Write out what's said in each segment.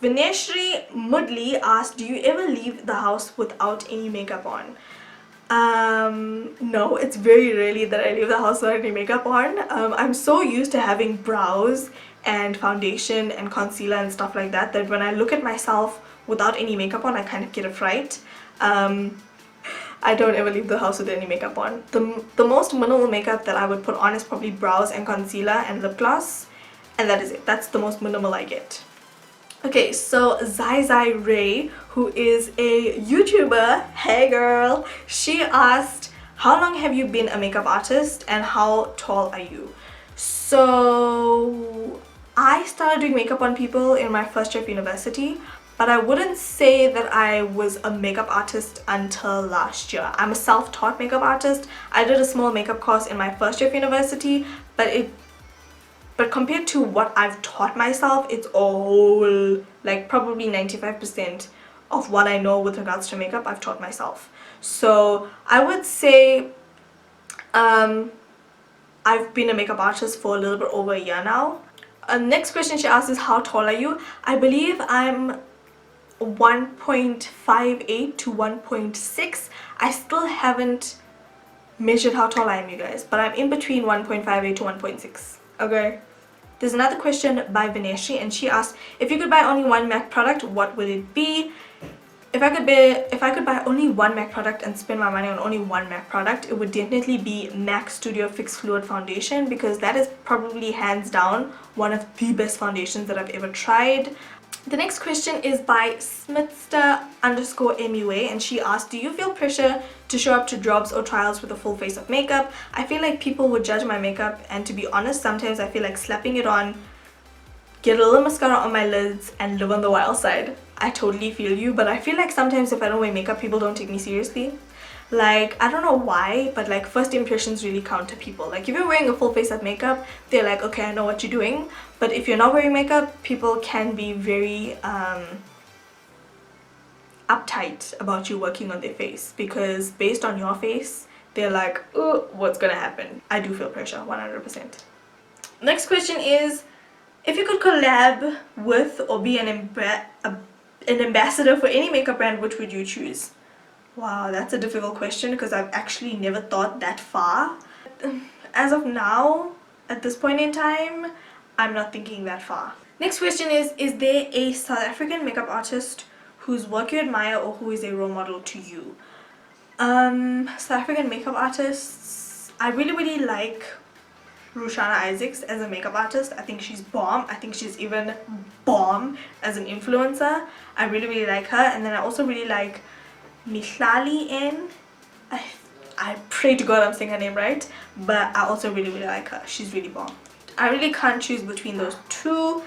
Vineshri Mudli asked, do you ever leave the house without any makeup on? No, it's very rarely that I leave the house without any makeup on. I'm so used to having brows and foundation and concealer and stuff like that that when I look at myself without any makeup on, I kind of get a fright. I don't ever leave the house with any makeup on. The most minimal makeup that I would put on is probably brows and concealer and lip gloss, and that is it. That's the most minimal I get. Okay, so Zai Ray, who is a YouTuber, hey girl, she asked, how long have you been a makeup artist and how tall are you? So I started doing makeup on people in my first year of university, but I wouldn't say that I was a makeup artist until last year. I'm a self-taught makeup artist. I did a small makeup course in my first year of university, but compared to what I've taught myself, it's all, like, probably 95% of what I know with regards to makeup I've taught myself. So I would say I've been a makeup artist for a little bit over a year now. Next question she asked is, how tall are you? I believe I'm 1.58 to 1.6. I still haven't measured how tall I am, you guys, but I'm in between 1.58 to 1.6. Okay. There's another question by Vineshri, and she asked, if you could buy only one MAC product, what would it be? If I could buy only one MAC product and spend my money on only one MAC product, it would definitely be MAC Studio Fix Fluid Foundation, because that is probably hands down one of the best foundations that I've ever tried. The next question is by Smithster_MUA, and she asked, do you feel pressure to show up to jobs or trials with a full face of makeup? I feel like people would judge my makeup, and to be honest, sometimes I feel like slapping it on, get a little mascara on my lids, and live on the wild side. I totally feel you, but I feel like sometimes if I don't wear makeup, people don't take me seriously. Like, I don't know why, but like first impressions really count to people. Like if you're wearing a full face of makeup, they're like, okay, I know what you're doing. But if you're not wearing makeup, people can be very uptight about you working on their face, because based on your face, they're like, oh, what's gonna happen? I do feel pressure, 100%. Next question is, if you could collab with or be an ambassador for any makeup brand, which would you choose? Wow, that's a difficult question because I've actually never thought that far. As of now, at this point in time, I'm not thinking that far. Next question is there a South African makeup artist whose work you admire or who is a role model to you? South African makeup artists, I really like Rushana Isaacs as a makeup artist. I think she's bomb. I think she's even bomb as an influencer. I really like her. And then I also really like Mihlali N. I pray to God I'm saying her name right, but I also really like her. She's really bomb. I really can't choose between those two.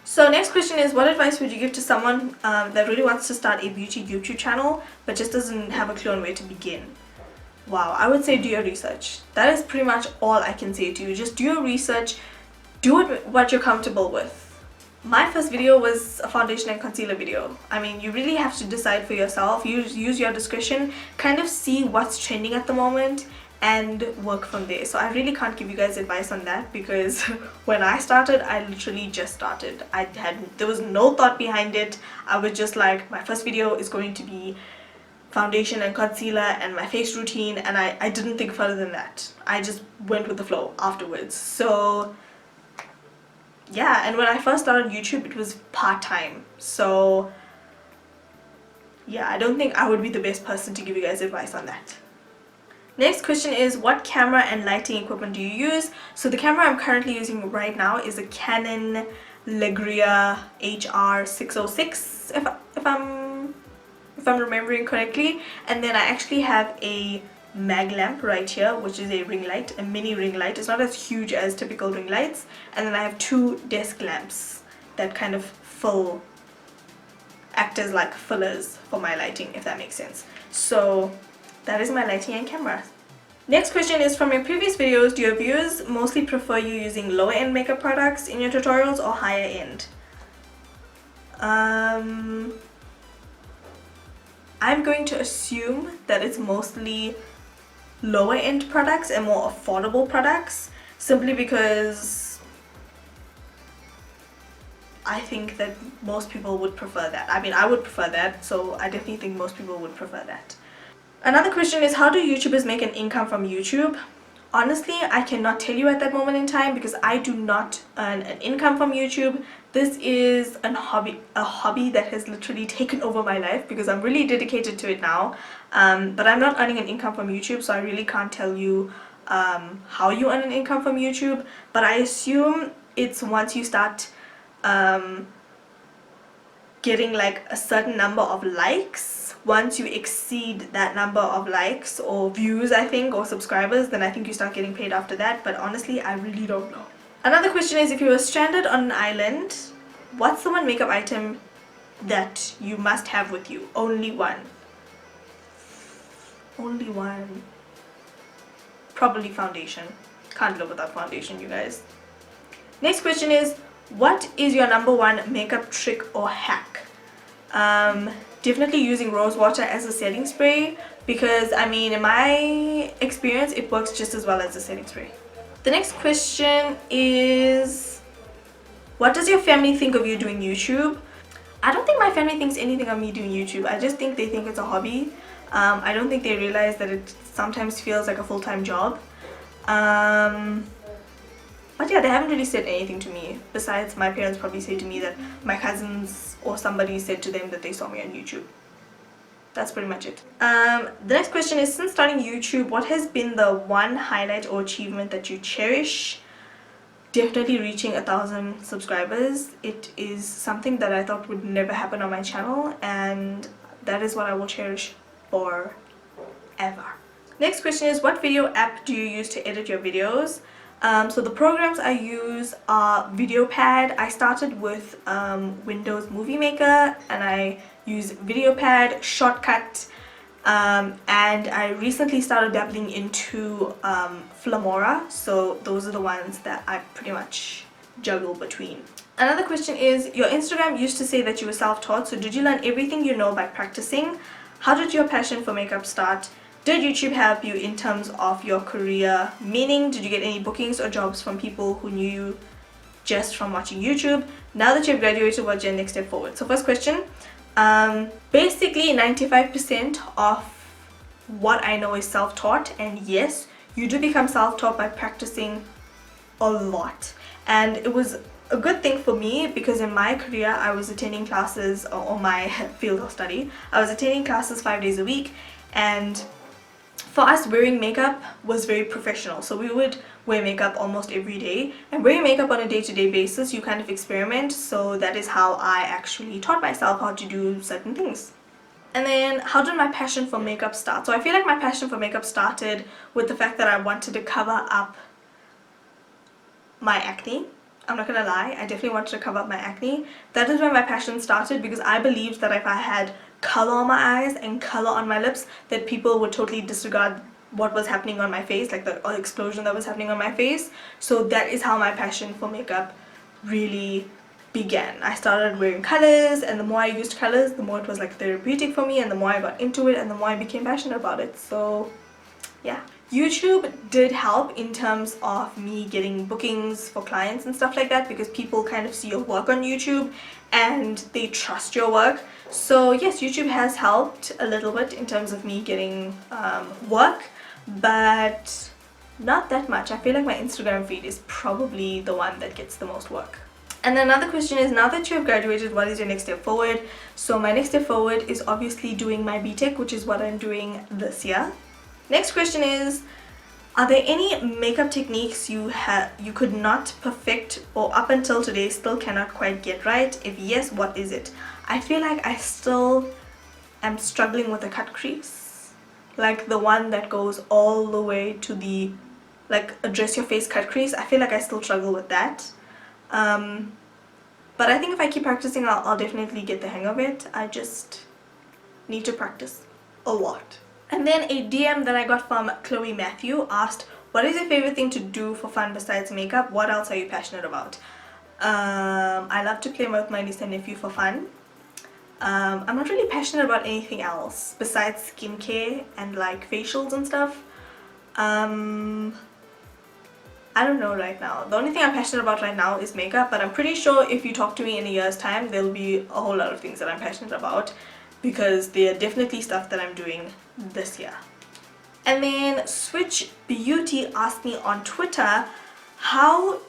So next question is, what advice would you give to someone that really wants to start a beauty YouTube channel but just doesn't have a clue on where to begin? Wow, I would say do your research. That is pretty much all I can say to you. Just do your research, do what you're comfortable with. My first video was a foundation and concealer video. I mean, you really have to decide for yourself, use your discretion, kind of see what's trending at the moment and work from there. So I really can't give you guys advice on that, because when I started, I literally just started. There was no thought behind it. I was just like, my first video is going to be foundation and concealer and my face routine, and I didn't think further than that. I just went with the flow afterwards. So yeah, and when I first started YouTube, it was part-time. So yeah, I don't think I would be the best person to give you guys advice on that. Next question is, what camera and lighting equipment do you use? So the camera I'm currently using right now is a Canon Legria HR606, if I'm remembering correctly. And then I actually have a mag lamp right here, which is a ring light, a mini ring light. It's not as huge as typical ring lights. And then I have two desk lamps that kind of act as like fillers for my lighting, if that makes sense. So that is my lighting and camera. Next question is, from your previous videos, do your viewers mostly prefer you using lower end makeup products in your tutorials or higher end? I'm going to assume that it's mostly lower end products and more affordable products, simply because I think that most people would prefer that. I mean, I would prefer that, so I definitely think most people would prefer that. Another question is, how do YouTubers make an income from YouTube? Honestly, I cannot tell you at that moment in time because I do not earn an income from YouTube. This is a hobby that has literally taken over my life because I'm really dedicated to it now. But I'm not earning an income from YouTube, so I really can't tell you how you earn an income from YouTube. But I assume it's once you start getting like a certain number of likes. Once you exceed that number of likes or views, I think, or subscribers, then I think you start getting paid after that. But honestly, I really don't know. Another question is, if you were stranded on an island, what's the one makeup item that you must have with you? Only one. Only one. Probably foundation. Can't live without foundation, you guys. Next question is, what is your number one makeup trick or hack? Definitely using rose water as a setting spray because, I mean, in my experience, it works just as well as a setting spray. The next question is, what does your family think of you doing YouTube? I don't think my family thinks anything of me doing YouTube. I just think they think it's a hobby. I don't think they realize that it sometimes feels like a full-time job. But yeah, they haven't really said anything to me. Besides, my parents probably say to me that my cousins or somebody said to them that they saw me on YouTube. That's pretty much it. The next question is, since starting YouTube, what has been the one highlight or achievement that you cherish? Definitely reaching 1,000 subscribers. It is something that I thought would never happen on my channel, and that is what I will cherish forever. Next question is, what video app do you use to edit your videos? So the programs I use are VideoPad. I started with Windows Movie Maker, and I use VideoPad, Shortcut, and I recently started dabbling into Filmora. So those are the ones that I pretty much juggle between. Another question is, your Instagram used to say that you were self-taught, so did you learn everything you know by practicing? How did your passion for makeup start? Did YouTube help you in terms of your career? Meaning, did you get any bookings or jobs from people who knew you just from watching YouTube? Now that you've graduated, what's your next step forward? So first question, basically 95% of what I know is self-taught, and yes, you do become self-taught by practicing a lot. And it was a good thing for me because in my career I was attending classes, or my field of study, I was attending classes 5 days a week, and for us, wearing makeup was very professional. So we would wear makeup almost every day, and wearing makeup on a day-to-day basis, you kind of experiment. So that is how I actually taught myself how to do certain things. And then, how did my passion for makeup start? So I feel like my passion for makeup started with the fact that I wanted to cover up my acne. I'm not gonna lie, I definitely wanted to cover up my acne. That is when my passion started, because I believed that if I had color on my eyes and color on my lips, that people would totally disregard what was happening on my face, like the explosion that was happening on my face. So that is how my passion for makeup really began. I started wearing colors, and the more I used colors, the more it was like therapeutic for me, and the more I got into it, and the more I became passionate about it. So yeah. YouTube did help in terms of me getting bookings for clients and stuff like that, because people kind of see your work on YouTube and they trust your work. So yes, YouTube has helped a little bit in terms of me getting work, but not that much. I feel like my Instagram feed is probably the one that gets the most work. And another question is, now that you have graduated, what is your next step forward? So my next step forward is obviously doing my BTech, which is what I'm doing this year. Next question is, are there any makeup techniques you could not perfect, or up until today still cannot quite get right? If yes, what is it? I feel like I still am struggling with the cut crease, like the one that goes all the way to the like a dress your face cut crease. I feel like I still struggle with that, but I think if I keep practicing, I'll definitely get the hang of it. I just need to practice a lot. And then a DM that I got from Chloe Matthew asked, what is your favorite thing to do for fun besides makeup? What else are you passionate about? I love to play with my niece and nephew for fun. I'm not really passionate about anything else besides skincare and like facials and stuff. I I don't know right now. The only thing I'm passionate about right now is makeup, but I'm pretty sure if you talk to me in a year's time, there'll be a whole lot of things that I'm passionate about, because there are definitely stuff that I'm doing this year. And then Switch Beauty asked me on Twitter how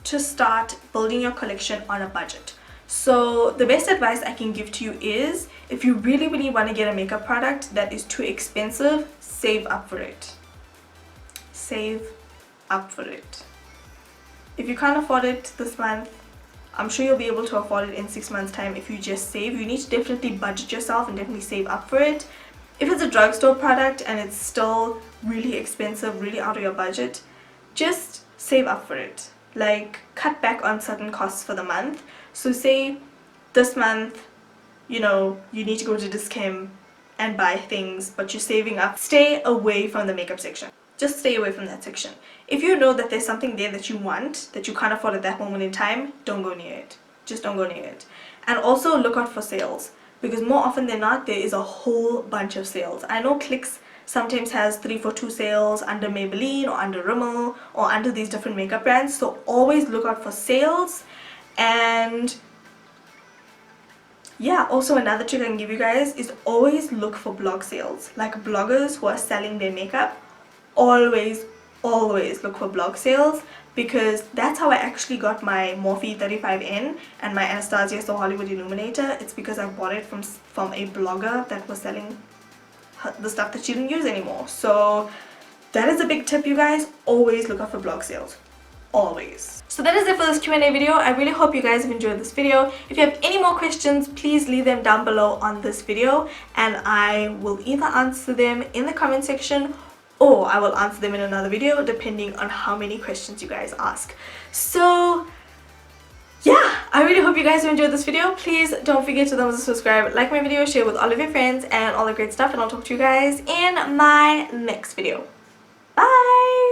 to start building your collection on a budget. So the best advice I can give to you is, if you really want to get a makeup product that is too expensive, save up for it. Save up for it. If you can't afford it this month, I'm sure you'll be able to afford it in 6 months time if you just save. You need to definitely budget yourself and definitely save up for it. If it's a drugstore product and it's still really expensive, really out of your budget, just save up for it. Like, cut back on certain costs for the month. So say this month, you know, you need to go to Discount and buy things, but you're saving up. Stay away from the makeup section. Just stay away from that section. If you know that there's something there that you want, that you can't afford at that moment in time, don't go near it. Just don't go near it. And also look out for sales, because more often than not, there is a whole bunch of sales. I know Clicks sometimes has 3 for 2 sales under Maybelline or under Rimmel or under these different makeup brands, so always look out for sales. And yeah, also another trick I can give you guys is always look for blog sales. Like bloggers who are selling their makeup, always look for blog sales, because that's how I actually got my Morphe 35N and my Anastasia So Hollywood Illuminator. It's because I bought it from a blogger that was selling the stuff that she didn't use anymore. So that is a big tip, you guys. Always look out for blog sales. Always. So that is it for this Q&A video. I really hope you guys have enjoyed this video. If you have any more questions, please leave them down below on this video, and I will either answer them in the comment section or I will answer them in another video, depending on how many questions you guys ask. So yeah, I really hope you guys have enjoyed this video. Please don't forget to thumbs up, subscribe, like my video, share with all of your friends, and all the great stuff, and I'll talk to you guys in my next video. Bye!